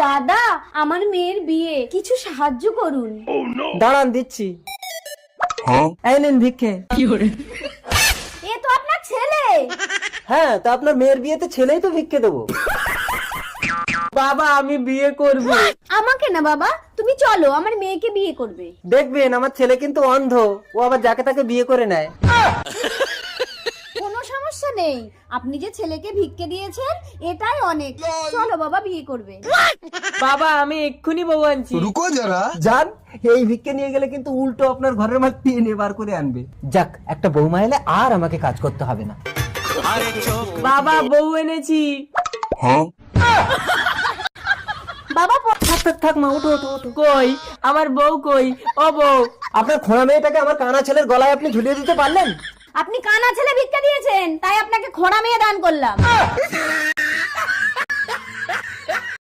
দাদা, আমার মেয়ের বিয়ে, কিছু সাহায্য করুন। দাঁড়ান দিচ্ছি। এই নিন ভিক্ষে। এ তো আপনার ছেলে। হ্যাঁ, তা আপনার মেয়ের বিয়েতে ছেলেই তো ভিক্ষে দেবো। বাবা, আমি বিয়ে করব। আমাকে না বাবা, তুমি চলো, আমার মেয়েকে বিয়ে করবে। দেখবেন, আমার ছেলে কিন্তু অন্ধ, ও আবার যাকে তাকে বিয়ে করে নেয়। কোনো সমস্যা নেই, আপনি যে ছেলেকে ভিক্ষে দিয়েছেন এটাই অনেক। চলো বাবা, বিয়ে করবে। বাবা, আমি এক্ষুনি বউ আনছি। रुको जरा। যান, এই ভিক্ষে নিয়ে গেলে কিন্তু উল্টো আপনার ঘরের মাল টেনে বার করে আনবে। যাক, একটা বৌমা এলে আর আমাকে কাজ করতে হবে না। বাবা, বউ এনেছি। বাবা থাক থাক থাক মা, ওঠো ওঠো ওঠো। কই আমার বউ, কই ও বউ? আপনার খোঁড়া মেয়েটাকে আমার কানা ছেলের গলায় আপনি ঝুলিয়ে দিতে পারলেন? আপনি কানা ছেলে ভিক্ষা দিয়েছেন, তাই আপনাকে খোঁড়া মেয়ে দান করলাম।